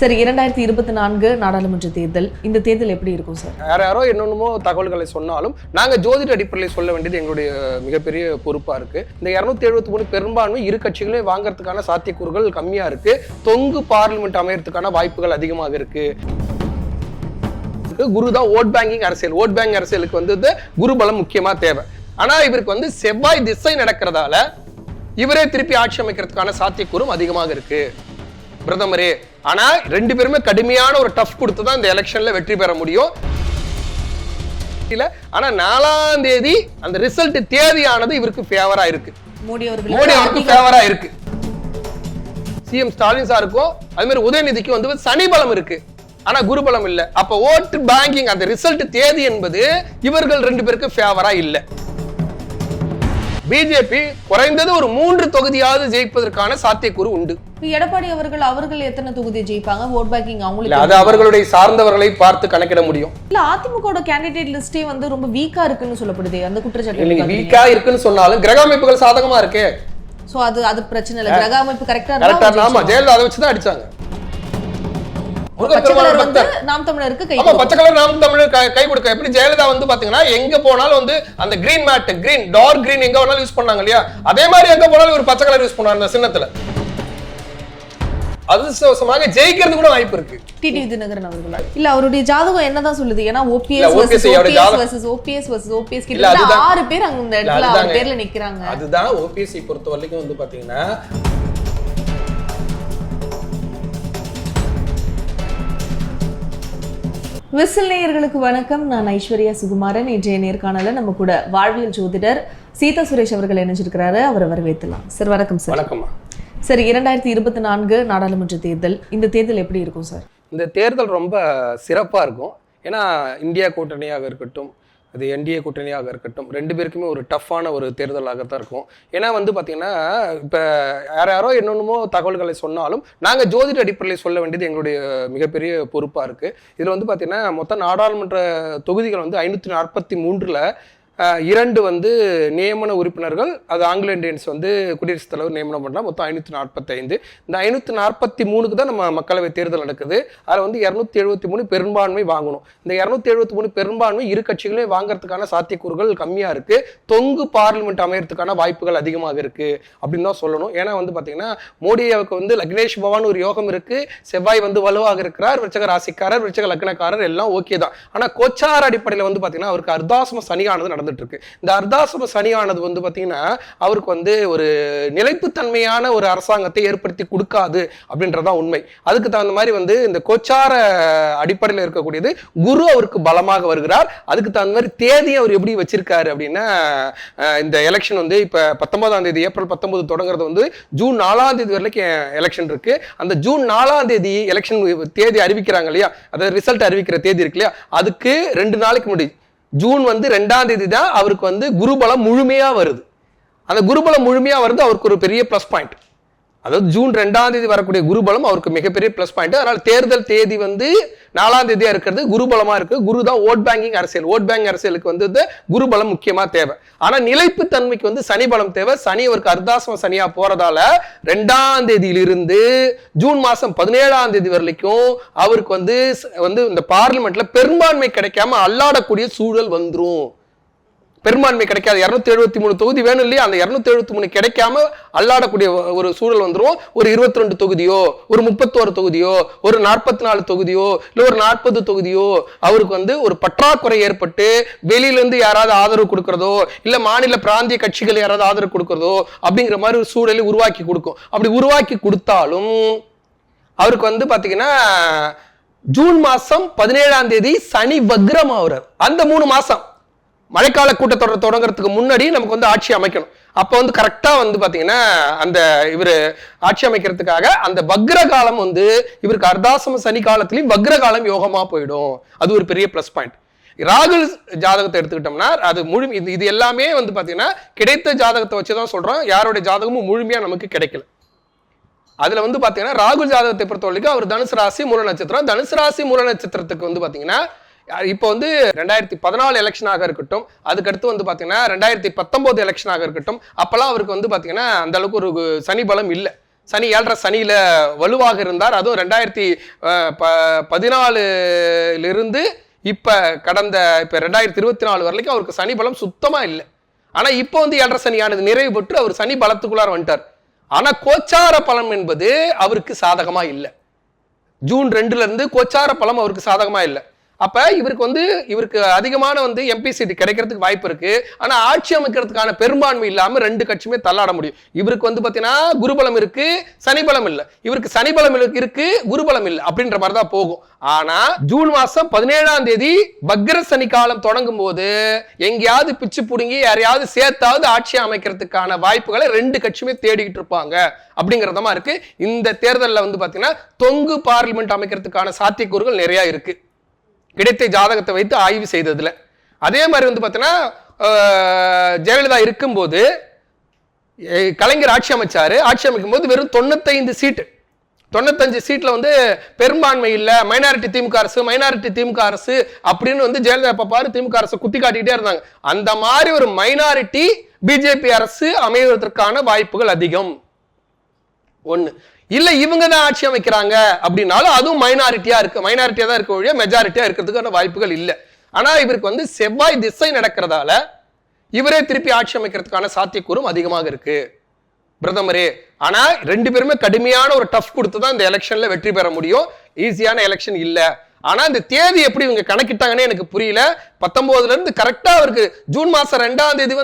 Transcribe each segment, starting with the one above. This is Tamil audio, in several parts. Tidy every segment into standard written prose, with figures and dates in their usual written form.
சரி, 2024 நாடாளுமன்ற தேர்தல், இந்த தேர்தல் எப்படி இருக்கும் சார்? யாரோ என்னென்னமோ தகவல்களை சொன்னாலும் நாங்கள் ஜோதிட அடிப்படையில் சொல்ல வேண்டியது எங்களுடைய மிகப்பெரிய பொறுப்பாக இருக்கு. இந்த 273 பெரும்பான்மை இரு கட்சிகளையும் வாங்கறதுக்கான சாத்தியக்கூறுகள் கம்மியாக இருக்கு. தொங்கு பார்லிமெண்ட் அமையறதுக்கான வாய்ப்புகள் அதிகமாக இருக்கு. குரு தான் ஓட் பேங்கிங் அரசியல். ஓட் பேங்க் அரசியலுக்கு வந்து குரு பலம் முக்கியமா தேவை. ஆனா இவருக்கு வந்து செவ்வாய் திசை நடக்கிறதால இவரே திருப்பி ஆட்சி அமைக்கிறதுக்கான சாத்தியக்கூறும் அதிகமாக இருக்கு பிரதமரே. ஆனா ரெண்டு பேருமே கடுமையான ஒரு டஃப் கொடுத்து தான் இந்த எலெக்ஷன்ல வெற்றி பெற முடியும். ஆனா 4ஆம் தேதி அந்த ரிசல்ட் தேதியானது இவருக்கு ஃபேவரா இருக்கு. மோடி அவருக்கு ஃபேவரா இருக்கு. சிஎம் ஸ்டாலின் சாருக்கும் அது மாதிரி உதயநிதிக்கு வந்து சனி பலம் இருக்கு, ஆனா குரு பலம் இல்ல. அப்ப ஓட்டு பேங்கிங் அந்த ரிசல்ட் தேதி என்பது இவர்கள் ரெண்டு பேருக்கு ஃபேவரா இல்ல. பிஜேபி குறைந்தது ஒரு 3 தொகுதியாவது ஜெயிப்பதற்கான சாத்தியக்கூறு உண்டு. எடப்பாடி அவர்கள் எத்தனை தொகுதி ஜெயிப்பாங்க? ஓட் பேங்கிங் அவங்களுக்கு அது அவர்களுடைய சார்ந்தவர்களை பார்த்து கணக்கிட முடியும். இல்ல, அதிமுக கேண்டிடேட் லிஸ்டே வந்து ரொம்ப வீக்கா இருக்குன்னு சொல்லப்படுது. அந்த குற்றச்சாட்டு நீங்க வீக்கா இருக்குன்னு சொன்னாலும் கிரக அமைப்புகள் சாதகமா இருக்கு. சோ அது பிரச்சனை இல்ல. கிரக அமைப்பு கரெக்டா இருந்தா ஆமா, ஜெயலலிதா அதை வச்சுதான் அடிச்சாங்க. நாம் தமிழருக்கு கை கொடுக்க எப்படி ஜெயலலிதா வந்து பாத்தீங்கன்னா எங்க போனாலும் வந்து அந்த green matte, green dark green எங்க வேணாலும் யூஸ் பண்ணாங்க இல்லையா? அதே மாதிரி எங்க போனாலும் ஒரு பச்சை கலர் யூஸ் பண்ணாங்க அந்த சின்னத்துல. அதிர்ஷ்டவசமாக ஜெயிக்கிறது கூட வாய்ப்பு இருக்கு. டிடிவி தினகரன் அவர்களா? இல்ல, அவருடைய ஜாதகம் என்னதான் சொல்லுது? ஏன்னா ஓபிஎஸ் கிட்ட 6 பேர் அங்க இந்த இடத்துல அவர் பேர்ல நிக்கிறாங்க. அதுதான் ஓபிஎஸ் பொறுத்த வரைக்கும் வந்து பாத்தீங்கன்னா விசில் நேயர்களுக்கு வணக்கம். நான் ஐஸ்வர்யா சுகுமாரன். இன்றைய நேர்காணல நம்ம கூட வாழ்வியல் ஜோதிடர் சீதா சுரேஷ் அவர்கள் இணைஞ்சிருக்கிறாரு. அவரை வரவேற்றலாம். சார் வணக்கம் சார். வணக்கம். சரி, 2024 நாடாளுமன்ற தேர்தல், இந்த தேர்தல் எப்படி இருக்கும் சார்? இந்த தேர்தல் ரொம்ப சிறப்பா இருக்கும். ஏன்னா இந்தியா கூட்டணியாக இருக்கட்டும், அது என்டிஏ கூட்டணியாக இருக்கட்டும், ரெண்டு பேருக்குமே ஒரு டஃப்பான ஒரு தேர்தலாகத்தான் இருக்கும். ஏன்னா வந்து பார்த்தீங்கன்னா இப்போ யாரோ என்னென்னமோ தகவல்களை சொன்னாலும் நாங்கள் ஜோதிட அடிப்படையில் சொல்ல வேண்டியது எங்களுடைய மிகப்பெரிய பொறுப்பாக இருக்குது. இதில் வந்து பார்த்தீங்கன்னா மொத்தம் நாடாளுமன்ற தொகுதிகள் வந்து 543ல் 2 வந்து நியமன உறுப்பினர்கள், அது ஆங்கிலோ இண்டியன்ஸ் வந்து குடியரசுத் தலைவர் நியமனம் பண்ணால் மொத்தம் 545. இந்த 543க்கு தான் நம்ம மக்களவை தேர்தல் நடக்குது. அதில் வந்து 273 பெரும்பான்மை வாங்கணும். இந்த 273 பெரும்பான்மை இரு கட்சிகளையும் வாங்கறதுக்கான சாத்தியக்கூறுகள் கம்மியாக இருக்குது. தொங்கு பார்லிமெண்ட் அமையறதுக்கான வாய்ப்புகள் அதிகமாக இருக்குது அப்படின்னு தான் சொல்லணும். ஏன்னா வந்து பார்த்தீங்கன்னா மோடியாவுக்கு வந்து லக்னேஷ் பவான் ஒரு யோகம் இருக்குது. செவ்வாய் வந்து வலுவாக இருக்கிறார். விருச்சக ராசிக்காரர், விருச்சக லக்னக்காரர் எல்லாம் ஓகே தான். ஆனால் கோச்சார அடிப்படையில் வந்து பார்த்தீங்கன்னா அவருக்கு அர்த்தாசம சனியானது நடந்துட்டு இருக்கு. இந்த அர்த்தாசம சனியானது வந்து பாத்தீங்கன்னா அவருக்கு வந்து ஒரு நிலைப்புத்தன்மையான ஒரு அரசாங்கத்தை ஏற்படுத்தி கொடுக்காது அப்படின்றதான் உண்மை. அதுக்கு தகுந்த மாதிரி வந்து இந்த கோச்சார அடிப்படையில் இருக்கக்கூடியது குரு அவருக்கு பலமாக வருகிறார். அதுக்கு தகுந்த மாதிரி தேதியை அவர் எப்படி வச்சிருக்காரு அப்படின்னா, இந்த எலெக்ஷன் வந்து இப்ப 19ஆம் தேதி ஏப்ரல் 19 தொடங்குறது வந்து ஜூன் 4ஆம் தேதி வரைக்கும் எலெக்ஷன் இருக்கு. அந்த ஜூன் 4ஆம் தேதி எலெக்ஷன் தேதி அறிவிக்கிறாங்க இல்லையா, அதாவது ரிசல்ட் அறிவிக்கிற தேதி இருக்கு இல்லையா, அதுக்கு 2 நாளைக்கு முன்னாடி ஜூன் வந்து 2ஆம் தேதி தான் அவருக்கு வந்து குருபலம் முழுமையா வருது. அந்த குருபலம் முழுமையா வருது அவருக்கு ஒரு பெரிய பிளஸ் பாயிண்ட். அதாவது ஜூன் 2ஆம் தேதி வரக்கூடிய குருபலம் அவருக்கு மிகப்பெரிய பிளஸ் பாயிண்ட். அதனால தேர்தல் தேதி வந்து 4ஆம் தேதியா இருக்கிறது குருபலமா இருக்கு. குரு தான் ஓட் பேங்கிங் அரசியல். ஓட் பேங்க் அரசியலுக்கு வந்து குருபலம் முக்கியமா தேவை. ஆனா நிலைப்பு தன்மைக்கு வந்து சனி பலம் தேவை. சனி அவருக்கு அர்த்தாசம சனியா போறதால 2ஆம் தேதியிலிருந்து ஜூன் மாசம் 17ஆம் தேதி வரைக்கும் அவருக்கு வந்து இந்த பார்லிமெண்ட்ல பெரும்பான்மை கிடைக்காம அல்லாடக்கூடிய சூழல் வந்துரும். பெரும்பான்மை கிடைக்காது. 273 தொகுதி வேணும் இல்லையா, அந்த 273 கிடைக்காம அல்லாடக்கூடிய ஒரு சூழல் வந்துடும். ஒரு 22 தொகுதியோ, ஒரு 31 தொகுதியோ, ஒரு 44 தொகுதியோ, இல்ல ஒரு 40 தொகுதியோ அவருக்கு வந்து ஒரு பற்றாக்குறை ஏற்பட்டு வெளியில இருந்து யாராவது ஆதரவு கொடுக்கறதோ, இல்ல மாநில பிராந்திய கட்சிகள் யாராவது ஆதரவு கொடுக்கறதோ அப்படிங்கிற மாதிரி ஒரு சூழலை உருவாக்கி கொடுக்கும். அப்படி உருவாக்கி கொடுத்தாலும் அவருக்கு வந்து பாத்தீங்கன்னா ஜூன் மாசம் 17ஆம் தேதி சனி வக்ரம் ஆகுறார். அந்த 3 மாசம் மழைக்கால கூட்டத்தொடர் தொடங்குறதுக்கு முன்னாடி நமக்கு வந்து ஆட்சி அமைக்கணும். அப்ப வந்து கரெக்டா வந்து பாத்தீங்கன்னா அந்த இவரு ஆட்சி அமைக்கிறதுக்காக அந்த வக்ர காலம் வந்து இவருக்கு அர்த்தாசம சனி காலத்திலயும் வக்ர காலம் யோகமா போயிடும். அது ஒரு பெரிய பிளஸ் பாயிண்ட். ராகுல் ஜாதகத்தை எடுத்துக்கிட்டோம்னா அது இது எல்லாமே வந்து பாத்தீங்கன்னா கிடைத்த ஜாதகத்தை வச்சுதான் சொல்றோம். யாருடைய ஜாதகமும் முழுமையா நமக்கு கிடைக்கல. அதுல வந்து பாத்தீங்கன்னா ராகுல் ஜாதகத்தை பொறுத்த வரைக்கும் அவர் தனுசு ராசி மூல நட்சத்திரம். தனுசு ராசி மூல நட்சத்திரத்துக்கு வந்து பாத்தீங்கன்னா இப்போ வந்து 2014 எலெக்ஷனாக இருக்கட்டும், அதுக்கடுத்து வந்து பாத்தீங்கன்னா 2019 எலெக்ஷனாக இருக்கட்டும், அப்பெல்லாம் அவருக்கு வந்து பாத்தீங்கன்னா அந்த அளவுக்கு ஒரு சனி பலம் இல்லை. சனி 7.5 சனியில வலுவாக இருந்தார். அதுவும் 2014 இப்ப கடந்த 2024 வரைக்கும் அவருக்கு சனி பலம் சுத்தமா இல்லை. ஆனா இப்போ வந்து 7.5 சனியானது நிறைவு பெற்று அவர் சனி பலத்துக்குள்ளார வந்துட்டார். ஆனா கோச்சார பலம் என்பது அவருக்கு சாதகமா இல்லை. ஜூன் 2 கோச்சார பலம் அவருக்கு சாதகமா இல்லை. அப்ப இவருக்கு அதிகமான எம்பி சீட் கிடைக்கிறதுக்கு வாய்ப்பு இருக்கு. ஆனா ஆட்சி அமைக்கிறதுக்கான பெரும்பான்மை இல்லாம 2 கட்சியுமே தள்ளாட முடியும். இவருக்கு பாத்தீங்கன்னா குருபலம் இருக்கு, சனிபலம் இல்ல. இவருக்கு சனிபலம் இருக்கு, குருபலம் இல்ல அப்படின்ற மாதிரிதான் போகும். ஆனா ஜூன் மாசம் 17ஆம் தேதி வக்ர சனி காலம் தொடங்கும் போது எங்கேயாவது பிச்சு புடுங்கி யாரையாவது சேர்த்தாவது ஆட்சி அமைக்கிறதுக்கான வாய்ப்புகளை 2 கட்சியுமே தேடிக்கிட்டு இருப்பாங்க அப்படிங்கறதமா இருக்கு. இந்த தேர்தலில் பாத்தீங்கன்னா தொங்கு பார்லிமெண்ட் அமைக்கிறதுக்கான சாத்தியக்கூறுகள் நிறைய இருக்கு கிடைத்த ஜாதகத்தை வைத்து ஆய்வு செய்ததுல. அதே மாதிரி பாத்தீங்கன்னா ஜெயலலிதா இருக்கும்போது கலைஞர் ஆட்சி அமைச்சாரு. ஆட்சி அமைக்கும் போது வெறும் 95 சீட்ல பெரும்பான்மை இல்ல, மைனாரிட்டி திமுக அரசு அப்படின்னு ஜெயலலிதா பாரு திமுக அரசு குத்தி காட்டிக்கிட்டே இருந்தாங்க. அந்த மாதிரி ஒரு மைனாரிட்டி பிஜேபி அரசு அமைவதற்கான வாய்ப்புகள் அதிகம். ஒண்ணு இல்ல இவங்க தான் ஆட்சி அமைக்கிறாங்க அப்படின்னாலும் அதுவும் மைனாரிட்டியா தான் இருக்க வழியா மெஜாரிட்டியா இருக்கிறதுக்கான வாய்ப்புகள் இல்லை. ஆனா இவருக்கு செவ்வாய் திசை நடக்கிறதால இவரே திருப்பி ஆட்சி அமைக்கிறதுக்கான சாத்தியக்கூறும் அதிகமாக இருக்கு பிரதமரே. ஆனா 2 பேருமே கடுமையான ஒரு டஃப் கொடுத்துதான் இந்த எலெக்ஷன்ல வெற்றி பெற முடியும். ஈஸியான எலெக்ஷன் இல்ல. ஆனா இந்த தேதி எப்படி இவங்க கணக்கிட்டாங்கன்னு எனக்கு புரியல. 19 இருந்து கரெக்டா அவருக்கு ஜூன் மாசம் 2ஆம் தேதி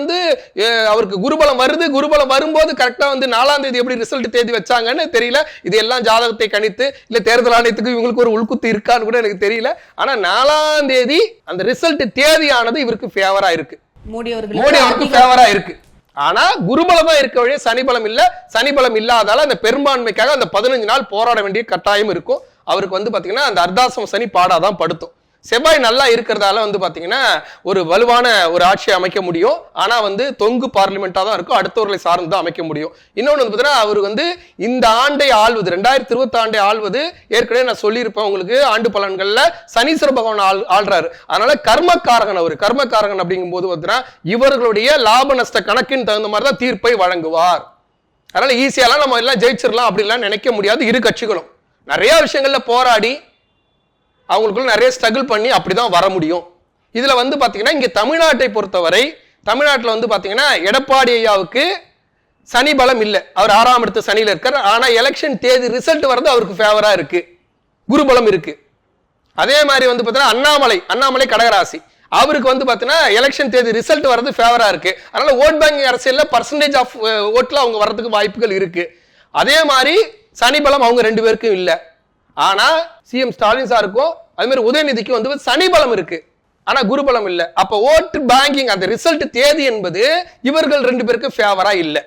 அவருக்கு குருபலம் வருது. குருபலம் வரும்போது கரெக்டா 4ஆம் தேதி எப்படி ரிசல்ட் தேதி வச்சாங்கன்னு தெரியல. இது எல்லாம் ஜாதகத்தை கணித்து இல்ல தேர்தல் ஆணையத்துக்கு இவங்களுக்கு ஒரு உள்குத்து இருக்கான்னு கூட எனக்கு தெரியல. ஆனா 4ஆம் தேதி அந்த ரிசல்ட் தேதியானது இவருக்கு ஃபேவரா இருக்கு, மோடி அவருக்கு ஃபேவரா இருக்கு. ஆனா குருபலம் தான் இருக்க வழியே சனிபலம் இல்ல. சனிபலம் இல்லாதால அந்த பெரும்பான்மைக்காக அந்த 15 நாள் போராட வேண்டிய கட்டாயம் இருக்கும். அவருக்கு பாத்தீங்கன்னா அந்த அர்த்தாசம் சனி பாடாதான் படுத்தும். செவ்வாய் நல்லா இருக்கிறதால பாத்தீங்கன்னா ஒரு வலுவான ஒரு ஆட்சியை அமைக்க முடியும். ஆனா தொங்கு பார்லிமெண்டா தான் இருக்கும், அடுத்தவர்களை சார்ந்து தான் அமைக்க முடியும். இன்னொன்னு பாத்தீங்கன்னா அவர் இந்த ஆண்டை ஆள்வது 2020 ஆண்டை ஆள்வது ஏற்கனவே நான் சொல்லியிருப்பேன் உங்களுக்கு. ஆண்டு பலன்கள்ல சனீஸ்வர பகவான் ஆள்றாரு. அதனால கர்மக்காரகன் அப்படிங்கும் போது பாத்தீங்கன்னா இவர்களுடைய லாப நஷ்ட கணக்கின் தகுந்த மாதிரிதான் தீர்ப்பை வழங்குவார். அதனால ஈஸியாலாம் நம்ம எல்லாம் ஜெயிச்சிடலாம் அப்படின்லாம் நினைக்க முடியாது. இரு கட்சிகளும் நிறைய விஷயங்கள்ல போராடி அவங்களுக்குள்ள நிறைய ஸ்ட்ரகிள் பண்ணி அப்படிதான் வர முடியும். இதுல பாத்தீங்கன்னா இங்க தமிழ்நாட்டை பொறுத்தவரை தமிழ்நாட்டில் பாத்தீங்கன்னா எடப்பாடி ஐயாவுக்கு சனி பலம் இல்லை. அவர் 6ஆம் இடத்து சனியில இருக்கார். ஆனா எலெக்ஷன் தேதி ரிசல்ட் வரது அவருக்கு ஃபேவரா இருக்கு, குருபலம் இருக்கு. அதே மாதிரி பாத்தீங்கன்னா அண்ணாமலை கடகராசி, அவருக்கு பாத்தீங்கன்னா எலெக்ஷன் தேதி ரிசல்ட் வரது ஃபேவரா இருக்கு. அதனால ஓட் பேங்கிங் அரசியல்ல பர்சன்டேஜ் ஆஃப் ஓட்ல அவங்க வர்றதுக்கு வாய்ப்புகள் இருக்கு. அதே மாதிரி சனி பலம் அவங்க 2 பேருக்கும் இல்ல. ஆனா சிஎம் ஸ்டாலின் சாருக்கும் அதே மாதிரி உதயநிதிக்கு சனி பலம் இருக்கு, ஆனா குருபலம் இல்ல. அப்ப ஓட்டு பேங்கிங் அந்த ரிசல்ட் தேதி என்பது இவர்கள் 2 பேருக்கும் ஃபேவரா இல்ல.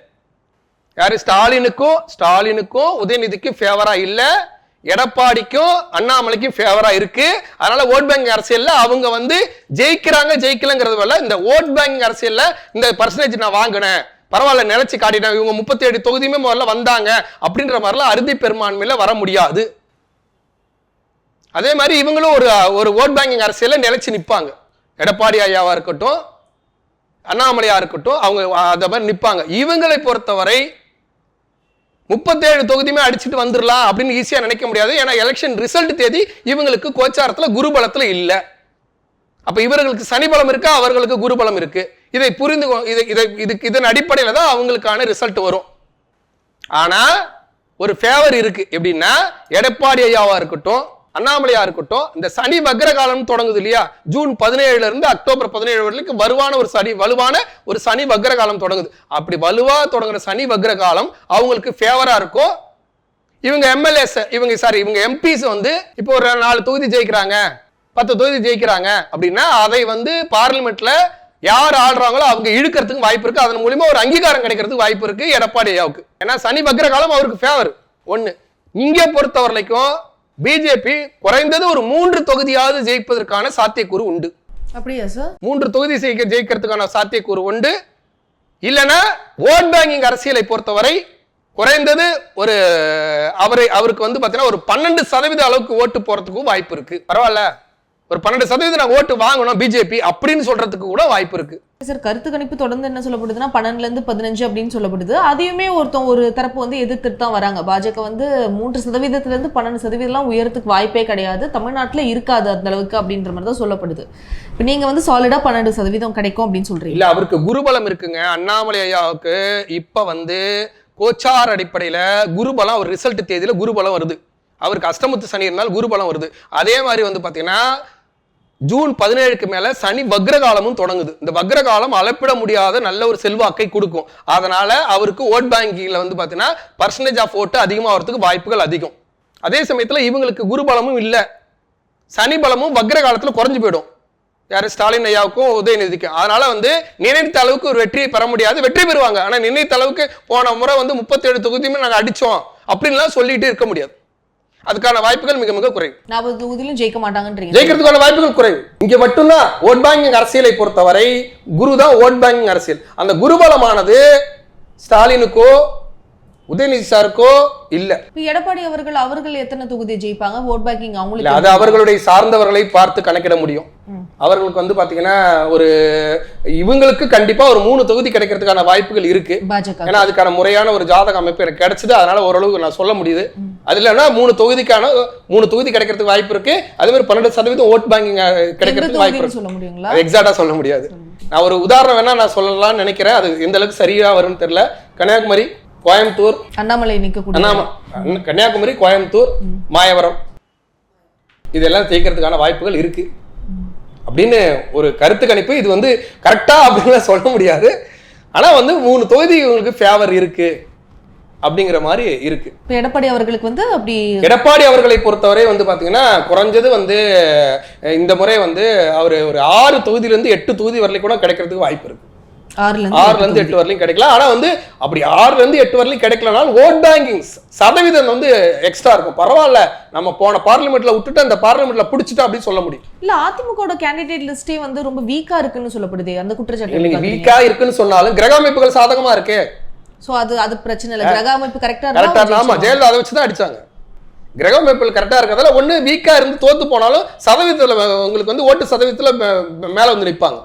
யாரு ஸ்டாலினுக்கும் உதயநிதிக்கும் ஃபேவரா இல்ல, எடப்பாடிக்கும் அண்ணாமலைக்கும் ஃபேவரா இருக்கு. அதனால ஓட் பேங்கிங் அரசியல்ல அவங்க ஜெயிக்கலங்கிறது வரல. இந்த ஓட் பேங்கிங் அரசியல்ல இந்த பர்சன்டேஜ் நான் வாங்கினேன், பரவாயில்ல நினைச்சு காட்டிட்டேன், இவங்க 37 தொகுதியுமே முதல்ல வந்தாங்க அப்படின்ற மாதிரிலாம் அறுதி பெரும்பான்மையில வர முடியாது. அதே மாதிரி இவங்களும் ஒரு ஓட் பேங்கிங் அரசியல நிலைச்சு நிற்பாங்க. எடப்பாடி ஐயாவா இருக்கட்டும், அண்ணாமலையா இருக்கட்டும், அவங்க அத மாதிரி நிற்பாங்க. இவங்களை பொறுத்தவரை 37 தொகுதியுமே அடிச்சுட்டு வந்துடலாம் அப்படின்னு ஈஸியா நினைக்க முடியாது. ஏன்னா எலெக்ஷன் ரிசல்ட் தேதி இவங்களுக்கு கோச்சாரத்துல குருபலத்துல இல்ல. அப்ப இவர்களுக்கு சனி பலம் இருக்கா, அவர்களுக்கு குருபலம் இருக்கு. இதை புரிந்து இதன் அடிப்படையில தான் அவங்களுக்கான ரிசல்ட் வரும். ஆனா ஒரு ஃபேவர் இருக்கு. எப்படின்னா எடப்பாடி ஐயாவா இருக்கட்டும், அண்ணாமலையா இருக்கட்டும், இந்த சனி வக்ர காலம் தொடங்குது இல்லையா, ஜூன் 17 இருந்து அக்டோபர் 17 வரைக்கும் வலுவான ஒரு சனி வக்ர காலம் தொடங்குது. அப்படி வலுவா தொடங்குற சனி வக்ர காலம் அவங்களுக்கு ஃபேவரா இருக்கும். இவங்க எம்எல்ஏஸ் இவங்க எம்பிஸ் இப்போ ஒரு 4 தொகுதி ஜெயிக்கிறாங்க, 10 தொகுதி ஜெயிக்கிறாங்க அப்படின்னா அதை பார்லிமெண்ட்ல யார் ஆள்றாங்களோ அவங்க இழுக்கிறதுக்கு வாய்ப்பு இருக்கு. அதன் மூலமா ஒரு அங்கீகாரம் கிடைக்கிறதுக்கு வாய்ப்பு இருக்கு எடப்பாடி ஐயாவுக்கு. ஏன்னா சனி வக்ர காலம் அவருக்கு ஃபேவர். ஒண்ணு இங்க பொறுத்த வரைக்கும் பிஜேபி குறைந்தது ஒரு 3 தொகுதியாவது ஜெயிப்பதற்கான சாத்தியக்கூறு உண்டு. அப்படியா சார்? 3 தொகுதி ஜெயிக்கிறதுக்கான சாத்தியக்கூறு உண்டு. இல்லைன்னா ஓட் பேங்கிங் அரசியலை பொறுத்தவரை குறைந்தது அவருக்கு பாத்தீங்கன்னா ஒரு 12% அளவுக்கு ஓட்டு போறதுக்கும் வாய்ப்பு இருக்கு. பரவாயில்ல, ஒரு 12% நாங்க ஓட்டு வாங்கணும் பிஜேபி அப்படின்னு சொல்றதுக்கு கூட வாய்ப்பு இருக்கு. சார் கருத்து கணிப்பு தொடர்ந்து என்ன சொல்லப்படுதுன்னா 12ல இருந்து 15 அப்படின்னு சொல்லப்படுது. அதையுமே ஒரு தரப்பு வந்து எதிர்த்துட்டு தான் வராங்க. பாஜக வந்து 3% இருந்து 12% உயரத்துக்கு வாய்ப்பே கிடையாது, தமிழ்நாட்டுல இருக்காது அந்த அளவுக்கு அப்படின்ற மாதிரி தான் சொல்லப்படுது. இப்ப நீங்க வந்து சாலிடா 12% கிடைக்கும் அப்படின்னு சொல்றீங்க. இல்ல, அவருக்கு குருபலம் இருக்குங்க. அண்ணாமலை ஐயாவுக்கு இப்ப வந்து கோச்சார் அடிப்படையில குருபலம், ஒரு ரிசல்ட் தேதியில குருபலம் வருது. அவருக்கு அஷ்டமத்து சனி இருந்தால் குருபலம் வருது. அதே மாதிரி வந்து பாத்தீங்கன்னா ஜூன் 17க்கு மேல சனி வக்ரகாலமும் தொடங்குது. இந்த வக்ரகாலம் அளப்பிட முடியாத நல்ல ஒரு செல்வாக்கை கொடுக்கும். அதனால அவருக்கு ஓட் பேங்கிங்ல வந்து பாத்தீங்கன்னா பர்சன்டேஜ் ஆஃப் ஓட்டு அதிகமா வரதுக்கு வாய்ப்புகள் அதிகம். அதே சமயத்துல இவங்களுக்கு குருபலமும் இல்ல, சனி பலமும் வக்ரகாலத்துல குறைஞ்சு போயிடும். யாரு? ஸ்டாலின் ஐயாவுக்கும் உதயநிதிக்கும். அதனால வந்து நினைத்த அளவுக்கு ஒரு வெற்றியை பெற முடியாது. வெற்றி பெறுவாங்க, ஆனா நினைத்த அளவுக்கு போன முறை வந்து 37 தொகுதியுமே நாங்க அடிச்சோம் அப்படின்லாம் சொல்லிட்டு இருக்க முடியாது. அதுக்கான வாய்ப்புகள் மிக மிக குறைவு. 40 தொகுதியிலும் ஜெயிக்க மாட்டாங்கன்றீங்க. ஜெயிக்கிறதுக்கான வாய்ப்புகள் குறைவு. இங்க மட்டும்தான் ஓட் பேங்கிங் அரசியலை பொறுத்தவரை குரு தான் ஓட் பேங்கிங் அரசியல். அந்த குருபலமானது ஸ்டாலினுக்கோ உதயநிதி சாருக்கோ இல்ல. எடப்பாடி அவர்கள் எத்தனை தொகுதி ஜெயிப்பாங்க? ஓட் பேங்கிங் அவங்களுக்கு அது அவர்களுடைய சார்ந்தவர்களை பார்த்து கணக்கிட முடியும். அவர்களுக்கு வந்து பாத்தீங்கன்னா ஒரு இவங்களுக்கு கண்டிப்பா ஒரு 3 தொகுதி கிடைக்கிறதுக்கான வாய்ப்புகள் இருக்கு. ஏன்னா அதுக்கான முறையான ஒரு ஜாதக அமைப்பு எனக்கு கிடைச்சது. அதனால ஓரளவுக்கு நான் சொல்ல முடியுது. அது இல்லைன்னா 3 தொகுதி கிடைக்கிறதுக்கு வாய்ப்பு இருக்கு. அதே மாதிரி 12% ஓட் பேங்கிங் கிடைக்கிறதுக்கு வாய்ப்பு இருக்கு. சொல்ல முடியுங்களா? எக்ஸாக்டா சொல்ல முடியாது. நான் ஒரு உதாரணம் வேணா நான் சொல்லலாம்னு நினைக்கிறேன். அது எந்த அளவுக்கு சரியா வரும்னு தெரியல. கன்னியாகுமரி, கோயம்புத்தூர், அண்ணாமலை கன்னியாகுமரி, கோயம்புத்தூர், மாயவரம் இதெல்லாம் ஜெயிக்கிறதுக்கான வாய்ப்புகள் இருக்கு அப்படின்னு ஒரு கருத்து கணிப்பு. இது வந்து கரெக்டா அப்படின்னு சொல்ல முடியாது. ஆனா வந்து 3 தொகுதி உங்களுக்கு ஃபேவர் இருக்கு அப்படிங்கிற மாதிரி இருக்கு. எடப்பாடி அவர்களுக்கு வந்து அப்படி எடப்பாடி அவர்களை பொறுத்தவரை வந்து பாத்தீங்கன்னா குறைஞ்சது வந்து இந்த முறை வந்து அவர் ஒரு 6 தொகுதியிலிருந்து 8 தொகுதி வரலையும் கூட கிடைக்கிறதுக்கு வாய்ப்பு இருக்கு. 6ல இருந்து 8 வரலையும் கிடைக்கலாம். ஆனா வந்து அப்படி 6ல இருந்து 8 வரலையும் கிடைக்கலனாலும் ஓட் பேங்கிங் சதவீதம் வந்து எக்ஸ்ட்ரா இருக்கும். பரவாயில்ல, நம்ம போன பார்லிமெண்ட்ல விட்டுட்டு அந்த பார்லிமெண்ட்ல புடிச்சிட்டா அப்படின்னு சொல்ல முடியும். இல்ல, அதிமுக கேண்டிடேட் லிஸ்டே வந்து ரொம்ப வீக்கா இருக்குன்னு சொல்லப்படுது. அந்த குற்றச்சாட்டு நீங்க வீக்கா இருக்குன்னு சொன்னாலும் கிரக அமைப்புகள் சாதகமா இருக்கு. சோ அது பிரச்சனை இல்ல. கிரக அமைப்பு கரெக்டா ஆமா, ஜெயலலிதா அதை வச்சுதான் அடிச்சாங்க. கிரக அமைப்புகள் கரெக்டா இருக்கிறதால ஒண்ணு வீக்கா இருந்து தோத்து போனாலும் சதவீதத்துல உங்களுக்கு வந்து ஓட்டு சதவீதத்துல மேல வந்து நிற்பாங்க.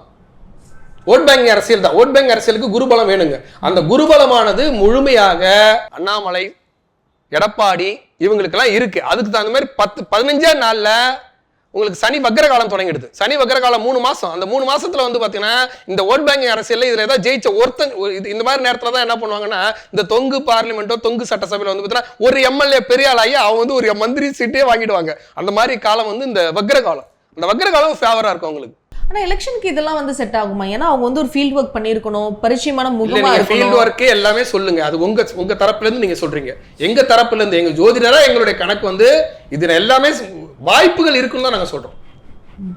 ஓட் பேங்க் அரசியல் தான். ஓட் பேங்க் அரசியலுக்கு குருபலம் வேணுங்க. அந்த குருபலமானது முழுமையாக அண்ணாமலை, எடப்பாடி இவங்களுக்கெல்லாம் இருக்கு. அதுக்கு தகுந்த மாதிரி 15 நாள்ல உங்களுக்கு சனி வக்ரகாலம் தொடங்கிடுது. சனி வக்ரகாலம் 3 மாசம். அந்த 3 மாசத்துல வந்து பாத்தீங்கன்னா இந்த ஓட் பேங்கிங் அரசியல்ல இதுல ஏதாவது ஜெயிச்ச ஒருத்தன் இந்த மாதிரி நேரத்துல தான் என்ன பண்ணுவாங்கன்னா இந்த தொங்கு பார்லிமெண்டோ தொங்கு சட்டசபையில வந்து பாத்தீங்கன்னா ஒரு எம்எல்ஏ பெரிய ஆளாகி அவங்க வந்து ஒரு மந்திரி சீட்டே வாங்கிடுவாங்க. அந்த மாதிரி காலம் வந்து இந்த வக்ரகாலம். அந்த வக்ரகாலம் ஃபேவரா இருக்கும் அவங்களுக்கு. ஆனா எலெக்ஷனுக்கு இதெல்லாம் வந்து செட் ஆகுமா? ஏன்னா அவங்க வந்து ஒரு ஃபீல்ட் ஒர்க் பண்ணிருக்கணும், பரிச்சயமான முகமா இருக்கணும். ஃபீல்ட் ஒர்க் எல்லாமே சொல்லுங்க. அது உங்க தரப்புல இருந்து நீங்க சொல்றீங்க. எங்க தரப்புல இருந்து எங்க ஜோதிடரா எங்களுடைய கணக்கு வந்து இதுல எல்லாமே வாய்ப்புகள் இருக்குன்னு தான் நாங்க சொல்றோம்.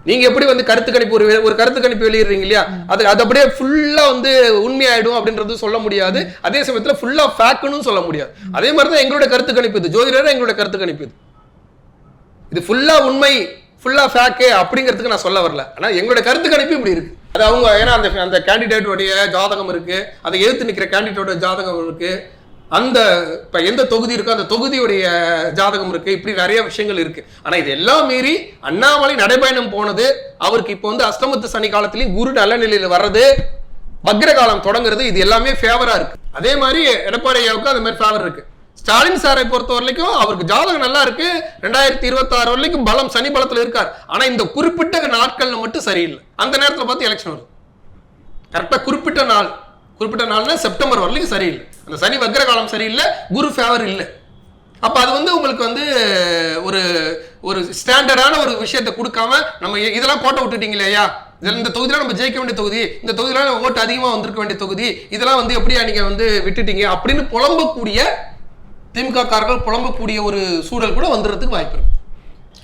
நீங்க எப்படி வந்து கருத்து கணிப்பு ஒரு கருத்து கணிப்பு வெளியிடுறீங்க இல்லையா, அது அப்படியே ஃபுல்லா வந்து உண்மையாயிடும் அப்படின்றது சொல்ல முடியாது. அதே சமயத்துல ஃபுல்லா ஃபேக்ட்னு சொல்ல முடியாது. அதே மாதிரி தான் எங்களுடைய கருத்து கணிப்பு இது. ஜோதிடரா எங்களுடைய கருத்து கணிப்பு இது ஃபுல்லா உண்மை ஃபுல்லா ஃபேக் அப்படிங்கிறதுக்கு நான் சொல்ல வரல. ஆனா எங்களுடைய கருத்து கணிப்பு இப்படி இருக்கு. அது அவங்க ஏன்னா அந்த கேண்டிடேட்டுடைய ஜாதகம் இருக்கு, அதை எதிர்த்து நிற்கிற கேண்டிடேட்டோட ஜாதகம் இருக்கு, அந்த இப்ப எந்த தொகுதி இருக்கோ அந்த தொகுதியுடைய ஜாதகம் இருக்கு, இப்படி நிறைய விஷயங்கள் இருக்கு. ஆனா இது எல்லாம் மீறி அண்ணாமலை நடைபயணம் போனது, அவருக்கு இப்போ வந்து அஷ்டமத்து சனி காலத்திலையும் குரு நல்ல நிலையில வர்றது, வக்ரகாலம் தொடங்குறது, இது எல்லாமே ஃபேவரா இருக்கு. அதே மாதிரி எடப்பாடி ஐயாவுக்கு அந்த மாதிரி ஃபேவர் இருக்கு. ஸ்டாலின் சாரை பொறுத்த வரைக்கும் அவருக்கு ஜாதகம் நல்லா இருக்கு. 2026 வரைக்கும் பலம் சனி பலத்துல இருக்கார். ஆனா இந்த குறிப்பிட்ட நாட்கள்ல மட்டும் சரியில்லை. அந்த நேரத்துல பார்த்து எலெக்ஷன் வருது. கரெக்டா குறிப்பிட்ட நாள்னா செப்டம்பர் வரைக்கும் சரியில்லை. அந்த சனி வக்ரகாலம் சரியில்லை, குரு ஃபேவர் இல்லை. அப்ப அது வந்து உங்களுக்கு வந்து ஒரு ஸ்டாண்டர்டான ஒரு விஷயத்தை கொடுக்காம நம்ம இதெல்லாம் கோட்டை விட்டுட்டீங்க இல்லையா, இந்த தொகுதியில நம்ம ஜெயிக்க வேண்டிய தொகுதி, இந்த தொகுதியில ஓட்டு அதிகமா வந்திருக்க வேண்டிய தொகுதி, இதெல்லாம் வந்து எப்படியா நீங்க வந்து விட்டுட்டீங்க அப்படின்னு புலம்பக்கூடிய திமுக காரர்கள் புலம்பக்கூடிய ஒரு சூழல் கூட வந்துடுறதுக்கு வாய்ப்பு இருக்கு.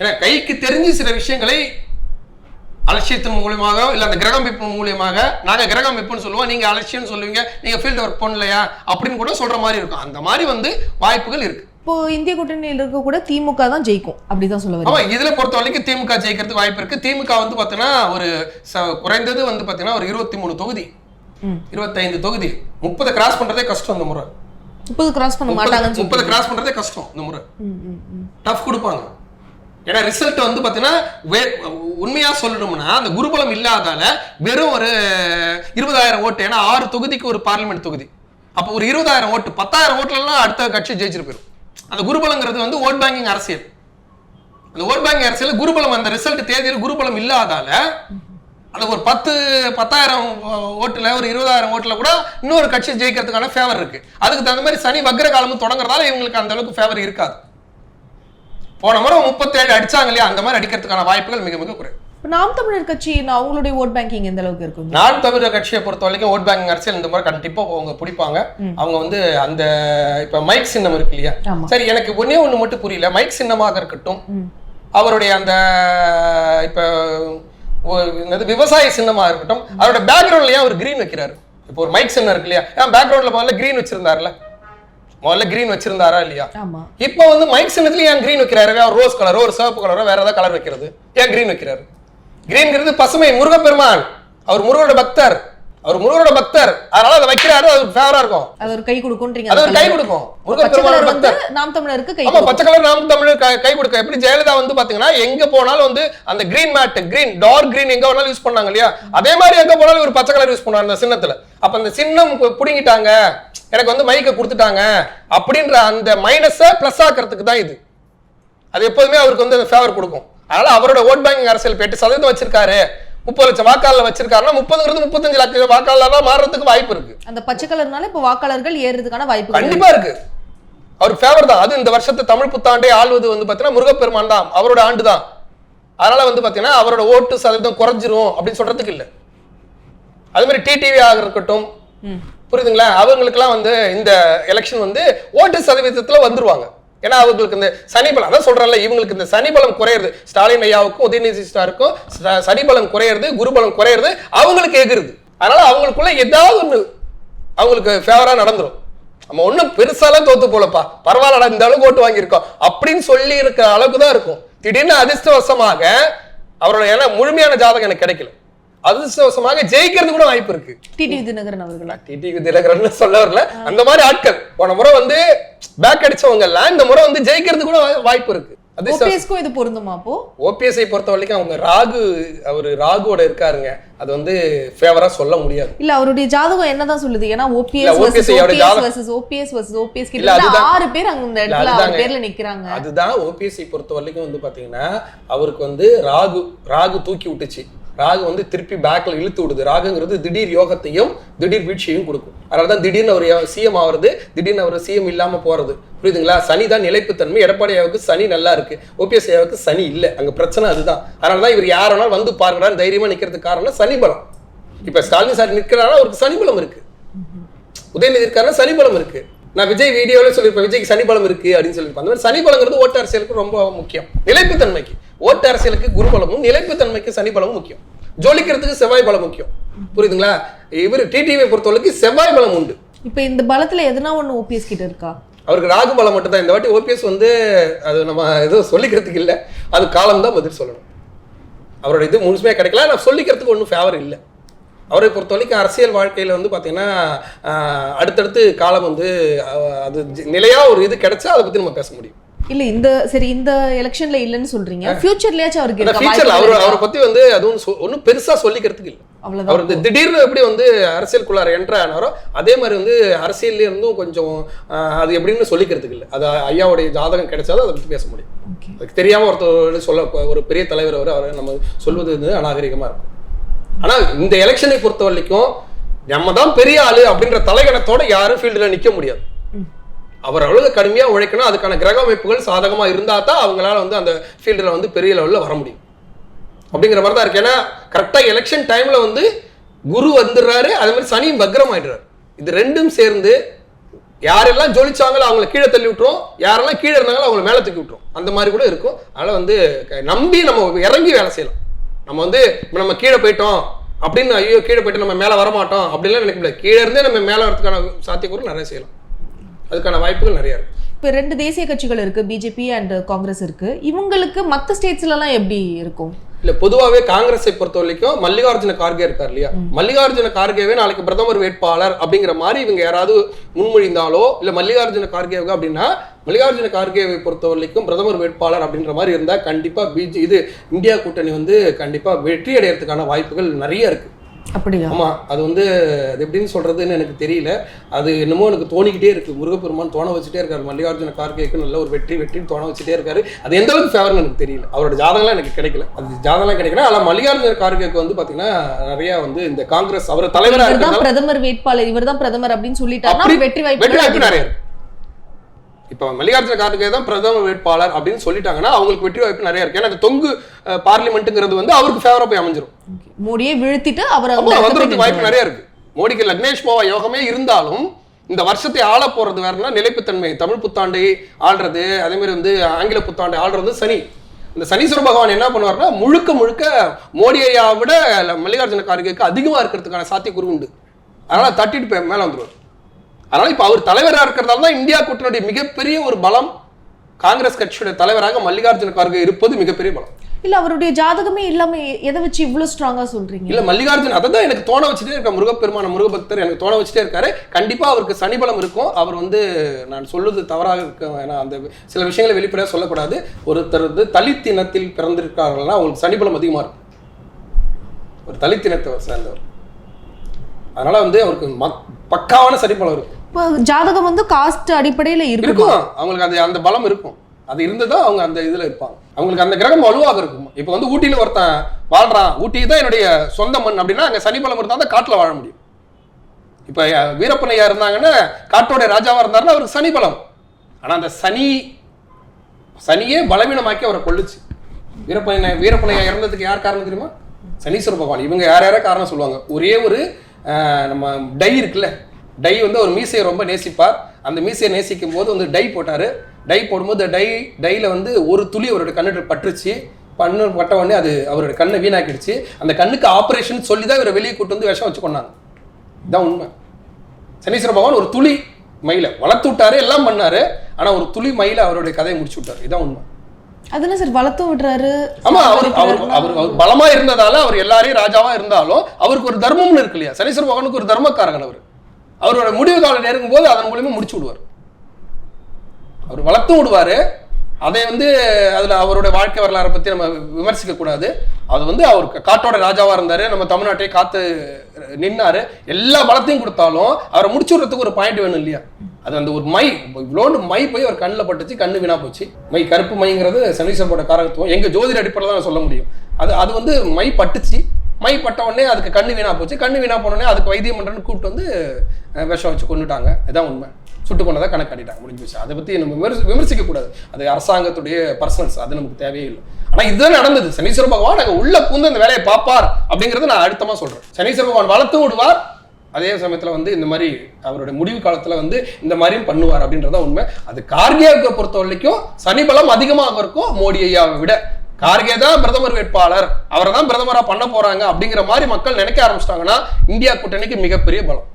ஏன்னா கைக்கு தெரிஞ்சு சில விஷயங்களை அலட்சியத்தின் மூலியமாக இல்ல அந்த கிரக அமைப்பு மூலியமாக, நாங்க கிரக அமைப்புன்னு சொல்லுவோம், நீங்க அலட்சியம் சொல்லுவீங்க, நீங்க ஃபீல்ட் ஒர்க் பண்ணலையா அப்படின்னு கூட சொல்ற மாதிரி இருக்கும். அந்த மாதிரி வந்து வாய்ப்புகள் இருக்கு. இப்போ இந்திய கூட்டணியில் இருக்க கூட திமுக தான் ஜெயிக்கும் அப்படிதான் சொல்லுவாங்க. ஆமா, இதுல பொறுத்த வரைக்கும் திமுக ஜெயிக்கிறதுக்கு வாய்ப்பு இருக்கு. திமுக வந்து பாத்தீங்கன்னா ஒரு குறைந்தது வந்து பாத்தீங்கன்னா ஒரு 23 தொகுதி 25 தொகுதி 30 கிராஸ் பண்றதே கஷ்டம். இந்த முறை 30 கிராஸ் பண்ண மாட்டாங்க. 30 கிராஸ் பண்றதே கஷ்டம். இந்த முறை டஃப் கொடுப்பாங்க. ஏன்னா ரிசல்ட் வந்து பார்த்தீங்கன்னா உண்மையாக சொல்லணும்னா அந்த குருபலம் இல்லாதால வெறும் ஒரு 20,000 ஓட்டு. ஏன்னா 6 தொகுதிக்கு ஒரு பார்லிமெண்ட் தொகுதி. அப்போ ஒரு 20,000 ஓட்டு 10,000 ஓட்டுலாம் அடுத்த கட்சி ஜெயிச்சிட்டு போயிடும். அந்த குருபலங்கிறது வந்து ஓட் பேங்கிங் அரசியல். அந்த ஓட் பேங்கிங் அரசியல் குருபலம் அந்த ரிசல்ட் தேதியில் குருபலம் இல்லாதால அந்த ஒரு 10,000 ஓட்டுல ஒரு 20,000 ஓட்டுல கூட இன்னொரு கட்சி ஜெயிக்கிறதுக்கான ஃபேவர் இருக்கு. அதுக்கு தகுந்த மாதிரி சனி வக்ர காலமும் தொடங்குறதால இவங்களுக்கு அந்த அளவுக்கு ஃபேவர் இருக்காது. போன முறை 37 அடிச்சாங்க இல்லையா, அந்த மாதிரி அடிக்கிறதுக்கான வாய்ப்புகள் மிக மிக குறைவு. நாம் தமிழர் கட்சி அவங்களுடைய ஓட் பேங்கிங் எந்த அளவுக்கு இருக்கும்? நாம் தமிழர் கட்சியை பொறுத்த வரைக்கும் ஓட் பேங்கிங் அரசியல் இந்த முறை கண்டிப்பா அவங்க பிடிப்பாங்க. அவங்க வந்து அந்த இப்ப மைக் சின்னம் இருக்கு இல்லையா, சரி எனக்கு ஒண்ணு மட்டும் புரியல. மைக் சின்னமாக இருக்கட்டும், அவருடைய அந்த இப்ப விவசாய சின்னமா இருக்கட்டும், அவரோட பேக்ரவுண்ட்ல ஏன் அவர் கிரீன் வைக்கிறாரு? இப்போ ஒரு மைக் சின்னம் இருக்கு இல்லையா, ஏன் பேக்ரவுண்ட்ல முதல்ல கிரீன் வச்சிருந்தாருல, முதல்ல கிரீன் வச்சிருந்தாரா இல்லையா? இப்போ வந்து மைக் சின்னத்துல ஏன் கிரீன் வைக்கிறாரு? ரோஸ் கலரோ ஒரு சிவப்பு கலரோ வேற ஏதாவது கலர் வைக்கிறது, ஏன் கிரீன் வைக்கிறாரு? கிரீன்ங்கிறது பசுமை, முருகப்பெருமான், அவர் முருகனோட பக்தர், அவர் முருகனோட பக்தர், அதனால அதை வைக்கிறாரு, அது ஃபேவரா இருக்கும், அது ஒரு கை கொடுக்கும்ன்றீங்க. அது ஒரு கை கொடுக்கும். முருகப்பெருமான் பக்தர் நாம் தமிழருக்கு கை கொடுக்கும். பச்சை கலர் நாம் தமிழர் கை கொடுக்கும். எப்படி ஜெயலலிதா வந்து பாத்தீங்கன்னா எங்க போனாலும் வந்து அந்த green matte, green dark green எங்க வேணாலும் யூஸ் பண்ணாங்க இல்லையா, அதே மாதிரி எங்க போனாலும் ஒரு பச்சை கலர் யூஸ் பண்ணாங்க அந்த சின்னத்துல. அப்ப அந்த சின்னம் புடுங்கிட்டாங்க, எனக்கு வந்து மைக்க கொடுத்துட்டாங்க அப்படின்ற அந்த மைனஸை பிளஸ் ஆக்கிறதுக்கு தான் இது. அது எப்போதுமே அவருக்கு வந்து அந்த ஃபேவர் கொடுக்கும். அதனால அவரோட ஓட் பேங்கிங் அரசியல் 8% வச்சிருக்காரு, 30 லட்சம் வாக்காளர் வச்சிருக்காருன்னா 30ங்கிறது 35 லட்சம் வாக்காளர் மாறுறதுக்கு வாய்ப்பு இருக்கு. அந்த பச்சை கலர்னால இப்ப வாக்காளர்கள் ஏறதுக்கான வாய்ப்பு கண்டிப்பா இருக்கு. அவருக்கு ஃபேவர் தான். அது இந்த வருஷத்து தமிழ் புத்தாண்டை ஆள்வது வந்து பாத்தீங்கன்னா முருகப்பெருமான் தான், அவரோட ஆண்டு தான். அதனால வந்து பாத்தீங்கன்னா அவரோட ஓட்டு சதவீதம் குறைஞ்சிரும் அப்படின்னு சொல்றதுக்கு இல்லை. அது மாதிரி டிடிவி ஆக இருக்கட்டும், புரியுதுங்களா, அவங்களுக்குலாம் வந்து இந்த எலெக்ஷன் வந்து ஓட்டு சதவீதத்துல வந்துருவாங்க. ஏன்னா அவங்களுக்கு இந்த சனிபலம், அதான் சொல்றேன்ல, இவங்களுக்கு இந்த சனிபலம் குறையிறது, ஸ்டாலின் ஐயாவுக்கும் உதயநிதி ஸ்டாருக்கும் சனிபலம் குறையிறது, குருபலம் குறையிறது, அவங்களுக்கு எகிருது. அதனால அவங்களுக்குள்ள ஏதாவது ஒண்ணு அவங்களுக்கு ஃபேவரா நடந்துரும். நம்ம ஒன்றும் பெருசாலாம் தோத்து போலப்பா, பரவாயில்லடா இந்த அளவுக்கு ஓட்டு வாங்கியிருக்கோம் அப்படின்னு சொல்லி இருக்கிற அளவுக்கு தான் இருக்கும். திடீர்னு அதிர்ஷ்டவசமாக அவரோட ஏன்னா முழுமையான ஜாதகம் எனக்கு கிடைக்கல, அதிர்ஷ்டவசமாக ஜெயிக்கிறது கூட வாய்ப்பு இருக்கு. டிடிவி தினகரன் அவர்களா, டிடிவி தினகரன் சொல்ல வரல, அந்த மாதிரி ஆட்கள் போன முறை வந்து பேக் அடிச்சவங்க எல்லாம் இந்த முறை வந்து ஜெயிக்கிறது கூட வாய்ப்பு இருக்கு. ஓபிஎஸ்க்கும் இது பொருந்துமா? அப்போ ஓபிஎஸ்ஐ பொறுத்த வரைக்கும் அவங்க ராகுவோட இருக்காருங்க, அது வந்து ஃபேவரா சொல்ல முடியாது. இல்ல அவருடைய ஜாதகம் என்னதான் சொல்லுது, ஏன்னா ஓபிஎஸ் வெர்சஸ் ஓபிஎஸ் கிட்ட 6 பேர் அங்க இந்த இடத்துல அவர் பேர்ல நிக்கறாங்க. அதுதான் ஓபிஎஸ்ஐ பொறுத்த வரைக்கும் வந்து பாத்தீங்கன்னா அவருக்கு வந்து ராகு தூக்கி விட்டுச்சு, ராகு வந்து திருப்பி பேக்ல இழுத்து விடுது. ராகுங்கிறது திடீர் யோகத்தையும் திடீர் வீழ்ச்சியையும் கொடுக்கும். அதனாலதான் திடீர்னு அவர் சிஎம் ஆகுறது, திடீர்னு அவர் சிஎம் இல்லாம போறது, புரியுதுங்களா? சனி தான் நிலைப்புத்தன்மை. எடப்பாடியாவுக்கு சனி நல்லா இருக்கு, ஓபிஎஸ் ஐயாவுக்கு சனி இல்ல, அங்க பிரச்சனை அதுதான். அதனாலதான் இவர் யாராலும் வந்து பாருங்கன்னு தைரியமா நிக்கிறதுக்கு காரணம் சனிபலம். இப்ப ஸ்டாலின் சார் நிற்கிறாரா, அவருக்கு சனிபலம் இருக்கு. உதயநிதி இருக்காருன்னா சனிபலம் இருக்கு. நான் விஜய் வீடியோல சொல்லியிருப்பேன், விஜய்க்கு சனிபலம் இருக்கு அப்படின்னு சொல்லியிருப்பேன். அந்த மாதிரி சனிபலங்கிறது ஓட்டு அரசியலுக்கு ரொம்ப முக்கியம். நிலைப்புத்தன்மைக்கு ஓட்டு அரசியலுக்கு குருபலமும், நிலைப்புத்தன்மைக்கு சனிபலமும் முக்கியம். ஜொலிக்கிறதுக்கு செவ்வாய் பலம் முக்கியம், புரியுதுங்களா? இவர் டிடிவியை பொறுத்தவரைக்கும் செவ்வாய் பலம் உண்டு. இப்ப இந்த பலத்துல எதனா ஒண்ணு ஓபிஎஸ் கிட்ட இருக்கா? அவருக்கு ராகு பலம் மட்டும் தான். இந்த வாட்டி ஓபிஎஸ் வந்து அது நம்ம எதுவும் சொல்லிக்கிறதுக்கு இல்லை, அது காலம் தான் பதில் சொல்லணும். அவரோட இது முழுமையாக கிடைக்கல, நான் சொல்லிக்கிறதுக்கு ஒன்றும் ஃபேவர் இல்லை. அவரை பொறுத்த வரைக்கும் அரசியல் வாழ்க்கையில் வந்து பார்த்தீங்கன்னா அடுத்தடுத்து காலம் வந்து அது நிலையாக ஒரு இது கிடைச்சா அதை பற்றி நம்ம பேச முடியும். இல்ல இந்த எலெக்ஷன்ல இல்லன்னு சொல்றீங்க, ஃபியூச்சர்லயாச்சும் அவருக்கு இருக்க ஃபியூச்சர்ல அவரை பத்தி வந்து அதுவும் ஒன்றும் பெருசா சொல்லிக்கிறதுக்கு இல்லை. அவர் திடீர்னு எப்படி வந்து அரசியலுக்குள்ளார என்ட்ரு ஆனாரோ அதே மாதிரி வந்து அரசியல்ல இருந்தும் கொஞ்சம் அது எப்படின்னு சொல்லிக்கிறதுக்கு இல்லை. அது ஐயாவுடைய ஜாதகம் கிடைச்சாலும் அதை பத்தி பேச முடியும். அதுக்கு தெரியாம ஒருத்தர் சொல்ல ஒரு பெரிய தலைவர் அவரை நம்ம சொல்வது வந்து அநாகரிகமா இருக்கும். ஆனா இந்த எலெக்ஷனை பொறுத்த வரைக்கும் நம்ம தான் பெரிய ஆளு அப்படின்ற தலைகணத்தோட யாரும் ஃபீல்டுல நிக்க முடியாது. அவர் அவ்வளவு கடுமையா உழைக்கணும், அதுக்கான கிரக அமைப்புகள் சாதகமா இருந்தா தான் அவங்களால வந்து அந்த ஃபீல்டுல வந்து பெரிய லெவல்ல வர முடியும் அப்படிங்கிற மாதிரி தான் இருக்கு. ஏன்னா கரெக்டா எலெக்ஷன் டைம்ல வந்து குரு வந்துடுறாரு, அதே மாதிரி சனியும் வக்ரம் ஆயிடுறாரு. இது ரெண்டும் சேர்ந்து யாரெல்லாம் ஜொலிச்சாங்களோ அவங்கள கீழே தள்ளி விட்டுரும், யாரெல்லாம் கீழே இருந்தாங்களோ அவங்களை மேலே தூக்கி விட்டுரும். அந்த மாதிரி கூட இருக்கும். அதனால வந்து நம்பி நம்ம இறங்கி வேலை செய்யலாம். நம்ம வந்து நம்ம கீழே போயிட்டோம் அப்படின்னு ஐயோ கீழே போயிட்டு நம்ம மேலே வரமாட்டோம் அப்படின்லாம் நினைக்க முடியாது. கீழே இருந்தே நம்ம மேலே வரதுக்கான சாத்தியக்கூறு நிறைய செய்யலாம், அதுக்கான வாய்ப்புகள் நிறைய இருக்கு. இப்போ 2 தேசிய கட்சிகள் இருக்கு, பிஜேபி அண்ட் காங்கிரஸ் இருக்கு. இவங்களுக்கு மற்ற ஸ்டேட்ஸ்லாம் எப்படி இருக்கும்? இல்ல பொதுவாகவே காங்கிரஸை பொறுத்த வரைக்கும் மல்லிகார்ஜுன கார்கே இருக்கார் இல்லையா, மல்லிகார்ஜுன கார்கேவே நாளைக்கு பிரதமர் வேட்பாளர் அப்படிங்கிற மாதிரி இவங்க யாராவது முன்மொழிந்தாலோ இல்ல மல்லிகார்ஜுன கார்கேவுக்கு அப்படின்னா மல்லிகார்ஜுன கார்கேவை பொறுத்த வரைக்கும் பிரதமர் வேட்பாளர் அப்படின்ற மாதிரி இருந்தா கண்டிப்பா இது இந்தியா கூட்டணி வந்து கண்டிப்பா வெற்றி அடையறதுக்கான வாய்ப்புகள் நிறைய இருக்கு. அப்படியா? ஆமா, அது வந்து அது எப்படின்னு சொல்றதுன்னு எனக்கு தெரியல. அது என்னமோ எனக்கு தோணிக்கிட்டே இருக்கு. முருகப்பெருமான் தோண வச்சுட்டே இருக்காரு மல்லிகார்ஜுன கார்கேக்கு நல்ல ஒரு வெற்றின்னு தோண வச்சுட்டே இருக்காரு. அது எந்த அளவுக்கு ஃபேவர்னு எனக்கு தெரியல. அவரோட ஜாதகம்லாம் எனக்கு கிடைக்கல. அது ஜாதகம்லாம் கிடைக்கல. ஆனா மல்லிகார்ஜுன கார்கேக்கு வந்து பாத்தீங்கன்னா நிறைய வந்து இந்த காங்கிரஸ் அவர் தலைவரா இருக்கிறதால பிரதமர் வேட்பாளர் இவர்தான் பிரதமர் அப்படின்னு சொல்லிட்டாருன்னா வெற்றி வாய்ப்பு நிறைய இருக்கு. இப்ப மல்லிகார்ஜுன கார்கே தான் பிரதமர் வேட்பாளர் அப்படின்னு சொல்லிட்டாங்கன்னா அவங்களுக்கு வெற்றி வாய்ப்பு நிறைய இருக்கு. ஏன்னா அந்த தொங்கு பார்லிமெண்ட்ங்கிறது வந்து அவருக்கு ஃபேவரா போய் அமைஞ்சிரும். மோடியை வீழ்த்திட்டு அவர் வந்துறதுக்கு வாய்ப்பு நிறைய இருக்கு. மோடிக்கு லக்னேஷ் மோவா யோகமே இருந்தாலும் இந்த வருஷத்தை ஆள போறது வேறனா நிலைப்புத்தன்மை, தமிழ் புத்தாண்டை ஆள்றது, அதே மாதிரி வந்து ஆங்கில புத்தாண்டை ஆள்றது சனி. இந்த சனீஸ்வர பகவான் என்ன பண்ணுவார்னா முழுக்க மோடி ஐயாவை விட மல்லிகார்ஜுன கார்கேக்கு அதிகமா இருக்கிறதுக்கான சாத்தியக்கூறு உண்டு. அதனால தட்டிட்டு மேல வந்துருவார். அதனால இப்ப அவர் தலைவராக இருக்கிறதால தான் இந்தியா கூட்டணியுடைய மிகப்பெரிய ஒரு பலம். காங்கிரஸ் கட்சியுடைய தலைவராக மல்லிகார்ஜுன கார்கே இருப்பது மிகப்பெரிய பலம். இல்ல அவருடைய ஜாதகமே இல்லாம எதை வச்சு இவ்வளவு ஸ்ட்ராங்கா சொல்றீங்க? இல்ல மல்லிகார்ஜுன் அதான் எனக்கு தோண வச்சுட்டே இருக்க, முருகப்பெருமான முருகபக்தர் எனக்கு தோண வச்சுட்டே இருக்காரு. கண்டிப்பா அவருக்கு சனி பலம் இருக்கும். அவர் வந்து நான் சொல்லுது தவறாக இருக்க வேணாம், அந்த சில விஷயங்களை வெளிப்படையாக சொல்லக்கூடாது. ஒருத்தர் வந்து தலித் இனத்தில் பிறந்திருக்கார்கள்னா அவங்களுக்கு சனி பலம் அதிகமா இருக்கும். ஒரு தலித் இனத்தை சேர்ந்தவர், அதனால வந்து அவருக்கு பக்காவான சனி பலம் இருக்கும். ஜாதகம் வந்து காஸ்ட் அடிப்படையில இருக்கும். அவங்களுக்கு அந்த பலம் இருக்கும். அது இருந்துதான் அவங்க அந்த இதுல இருப்பாங்க. அவங்களுக்கு அந்த கிரகம் வலுவாக இருக்கும். இப்ப வந்து ஊட்டியில ஒருத்தன் வாழ்றான், ஊட்டி தான் என்னுடைய சொந்த மண் அப்படின்னா அங்க சனி பலம் இருந்தா தான் காட்டுல வாழ முடியும். இப்ப வீரப்பனையா இருந்தாங்கன்னா காட்டோட ராஜாவா இருந்தாருன்னா அவருக்கு சனி பலம். ஆனா அந்த சனியே பலவீனமாக்கி அவரை கொள்ளுச்சு. வீரப்பனையா இறந்ததுக்கு யார் காரணம் தெரியுமா? சனீஸ்வர பகவான். இவங்க யார காரணம் சொல்லுவாங்க. ஒரே ஒரு நம்ம டை இருக்குல்ல, டை வந்து ஒரு மீசையை ரொம்ப நேசிப்பார். அந்த மீசையை நேசிக்கும் போது வந்து டை போட்டாரு. டை போடும்போது டைல வந்து ஒரு துளி அவரோட கண்ணு பட்டுருச்சு. பட்ட உடனே அது அவரோட கண்ணை வீணாக்கிடுச்சு. அந்த கண்ணுக்கு ஆப்ரேஷன் சொல்லி தான் இவரை வெளியே கூட்டு வந்து விஷம் வச்சு கொண்டாங்க. இதான் உண்மை. சனீஸ்வர பகவான் ஒரு துளி மயில வளர்த்து விட்டாரு, எல்லாம் பண்ணாரு. ஆனா ஒரு துளி மயில அவருடைய கதையை முடிச்சு விட்டாரு. இதான் உண்மை. அதெல்லாம் சார் வளர்த்து விடுறாரு. ஆமா, அவர் பலமா இருந்ததால அவர் எல்லாரையும் ராஜாவா இருந்தாலும் அவருக்கு ஒரு தர்மம்னு இருக்கு இல்லையா. சனீஸ்வர பகவானுக்கு ஒரு தர்மக்காரகன். அவரோட முடிவு காலம் நெருங்கும் போது அதன் மூலியமா முடிச்சு விடுவார். அவர் வளர்த்து விடுவாரு. அதை வந்து அதுல அவருடைய வாழ்க்கை வரலாறை பத்தி நம்ம விமர்சிக்க கூடாது. அது வந்து அவர் காட்டோட ராஜாவா இருந்தாரு, நம்ம தமிழ்நாட்டை காத்து நின்னாரு, எல்லா பலத்தையும் கொடுத்தாலும் அவரை முடிச்சு விடுறதுக்கு ஒரு பாயிண்ட் வேணும் இல்லையா. அது அந்த ஒரு இவ்வளோண்டு மை போய் அவர் கண்ணில் பட்டுச்சு, கண்ணு வீணா போச்சு. கருப்பு மைங்கிறது சனீஸ்வரோட காரகத்துவம். எங்க ஜோதிட அடிப்படையில் தான் சொல்ல முடியும். அது வந்து மை பட்டுச்சு. மை பட்ட உடனே அதுக்கு கண்ணு வீணா போச்சு. கண்ணு வீணா போனோடனே அதுக்கு வைத்தியம் பண்றேன்னு கூப்பிட்டு வந்து விஷம் வச்சு கொண்டுட்டாங்க. இதான் உண்மை. சுட்டு கொண்டதை கணக்கு காட்டிட்டாங்க, முடிஞ்சு போச்சு. அதை பத்தி நம்ம விமர்சிக்க கூடாது. அது அரசாங்கத்துடைய பர்சனல்ஸ், அது நமக்கு தேவையே இல்லை. ஆனா இதுதான் நடந்தது. சனீஸ்வர பகவான் அங்க உள்ள பூந்து அந்த வேலையை பார்ப்பார் அப்படிங்கறத நான் அழுத்தமா சொல்றேன். சனீஸ்வர பகவான் வளர்த்து விடுவார், அதே சமயத்துல வந்து இந்த மாதிரி அவருடைய முடிவு காலத்துல வந்து இந்த மாதிரியும் பண்ணுவார் அப்படின்றத உண்மை. அது கார்கேவுக்கு பொறுத்த வரைக்கும் சனி பலம் அதிகமாக இருக்கும் மோடி ஐயாவை விட. கார்கே தான் பிரதமர் வேட்பாளர், அவரை தான் பிரதமரா பண்ண போறாங்க அப்படிங்கிற மாதிரி மக்கள் நினைக்க ஆரம்பிச்சிட்டாங்கன்னா இந்தியா கூட்டணிக்கு மிகப்பெரிய பலம்.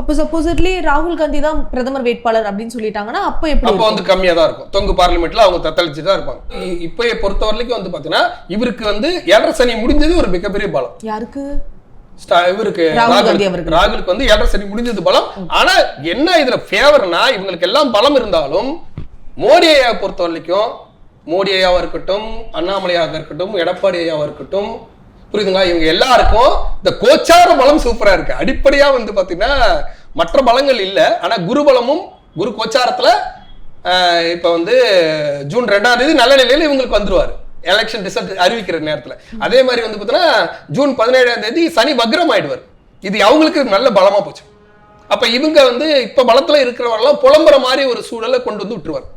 அப்போ சப்போசிட்லி ராகுல் காந்தி தான் பிரதமர் வேட்பாளர் அப்படின்னு சொல்லிட்டாங்கன்னா அப்போ வந்து கம்மியா தான் இருக்கும். தொங்கு பார்லிமெண்ட்ல அவங்க தத்தளிச்சு தான் இருப்பாங்க. இப்ப பொறுத்த வரைக்கும் வந்து பாத்தீங்கன்னா இவருக்கு வந்து 7.5 சனி முடிஞ்சது ஒரு மிகப்பெரிய பலம். யாருக்கு? இவருக்கு ராகுலுக்கு வந்து 7.5 சனி முடிஞ்சது பலம். ஆனா என்ன இதுல ஃபேவர்னா இவங்களுக்கு எல்லாம் பலம் இருந்தாலும் மோடி ஐயாவை பொறுத்த வரைக்கும், மோடி ஐயாவா இருக்கட்டும், அண்ணாமலையாக இருக்கட்டும், எடப்பாடி ஐயாவா இருக்கட்டும், புரியுதுங்களா, இவங்க எல்லாருக்கும் இந்த கோச்சார பலம் சூப்பரா இருக்கு. அடிப்படையா வந்து பாத்தீங்கன்னா மற்ற பலங்கள் இல்ல. ஆனா குரு பலமும் குரு கோச்சாரத்துல இப்ப வந்து ஜூன் 2ஆம் தேதி நல்ல நிலையில இவங்களுக்கு வந்துருவாரு எலெக்ஷன் ரிசல்ட் அறிவிக்கிற நேரத்துல. அதே மாதிரி வந்து பாத்தீங்கன்னா ஜூன் 17ஆம் தேதி சனி வக்ரம் ஆயிடுவார். இது அவங்களுக்கு நல்ல பலமா போச்சு. அப்ப இவங்க வந்து இப்ப பலத்துல இருக்கிறவரெல்லாம் புலம்புற மாதிரி ஒரு சூழலை கொண்டு வந்து விட்டுருவார்.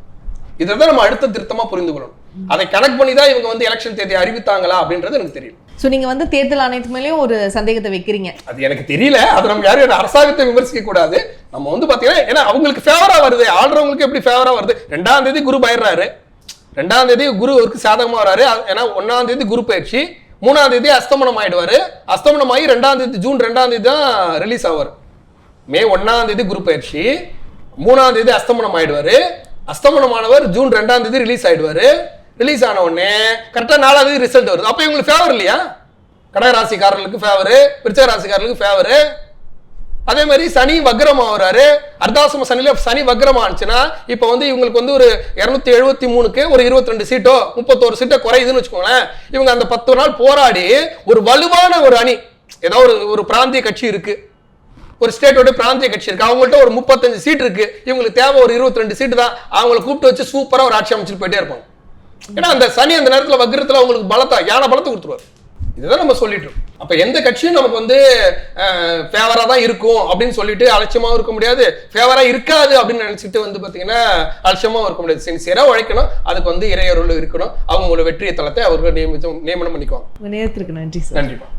இதான் நம்ம அடுத்த திருத்தமா புரிந்து கொள்ளணும். அதை கனெக்ட் பண்ணி தான் இவங்க வந்து எலெக்ஷன் தேதி அறிவித்தாங்களா அப்படின்றது எனக்கு தெரியல. சோ நீங்க வந்து தேர்தல் ஆணையத்து மேலேயும் ஒரு சந்தேகத்தை வைக்கிறீங்க. அது எனக்கு தெரியல. அது நம்ம யாரும் அரசாங்கத்தை விமர்சிக்க கூடாது. நம்ம வந்து பாத்தீங்கன்னா ஏன்னா அவங்களுக்கு ஃபேவரா வருது, ஆள்றவங்களுக்கு எப்படி ஃபேவரா வருது. 2ஆம் தேதி குரு பயிர்றாரு, 2ஆம் தேதி குருவுக்கு சாதகமா வராரு. ஏன்னா 1ஆம் தேதி குரு பயிற்சி, 3ஆம் தேதி அஸ்தமனம் ஆயிடுவாரு. அஸ்தமனம் ஆகி 2ஆம் தேதி ஜூன் 2ஆம் தேதி தான் ரிலீஸ் ஆவார். மே 1ஆம் தேதி குரு பயிற்சி, 3ஆம் தேதி அஸ்தமனம் ஆயிடுவாரு. அஸ்தமனமானவர் ஜூன் 2ஆம் தேதி ரிலீஸ் ஆயிடுவாரு. ரிலீஸ் ஆன உடனே கரெக்டாக 4ஆம் தேதி ரிசல்ட் வருது. அப்போ இவங்களுக்கு ஃபேவர் இல்லையா? கடக ராசிக்காரர்களுக்கு ஃபேவரு, விருச்சிக ராசிக்காரர்களுக்கு ஃபேவரு. அதே மாதிரி சனி வக்ரம் ஆகுறாரு. அர்த்தாசிரம சனியில சனி வக்ரம் ஆச்சுன்னா இப்போ வந்து இவங்களுக்கு வந்து ஒரு 273க்கு ஒரு 22 சீட்டோ 31 சீட்டோ குறையுதுன்னு வச்சுக்கோங்களேன். இவங்க அந்த 10 நாள் போராடி ஒரு வலுவான ஒரு அணி, ஏதோ ஒரு பிராந்திய கட்சி இருக்கு, ஒரு ஸ்டேட்டோட பிராந்திய கட்சி இருக்கு, அவங்கள்ட்ட ஒரு 35 சீட் இருக்கு, இவங்களுக்கு தேவை ஒரு 22 சீட்டு தான், அவங்களை கூப்பிட்டு வச்சு சூப்பரா ஒரு ஆட்சி அமைச்சிட்டு போயிட்டே இருப்பாங்க. ஏன்னா அந்த சனி அந்த நேரத்தில் வக்ரத்துல அவங்களுக்கு பலத்தை, யான பலத்தை கொடுத்துருவாரு. இதுதான் நம்ம சொல்லிட்டு இருக்கோம். அப்ப எந்த கட்சியும் நமக்கு வந்து ஃபேவரா தான் இருக்கும் அப்படின்னு சொல்லிட்டு அலட்சியமாவும் இருக்க முடியாது, ஃபேவரா இருக்காது அப்படின்னு நினைச்சிட்டு வந்து பாத்தீங்கன்னா அலட்சியமாவும் இருக்க முடியாது. சின்சியரா உழைக்கணும், அதுக்கு வந்து இறையருள் இருக்கணும், அவங்களோட வெற்றிய தளத்தை அவர்கள் நியமனம் பண்ணிக்குவாங்க. நேரத்திற்கு நன்றி சார். நன்றிப்பா.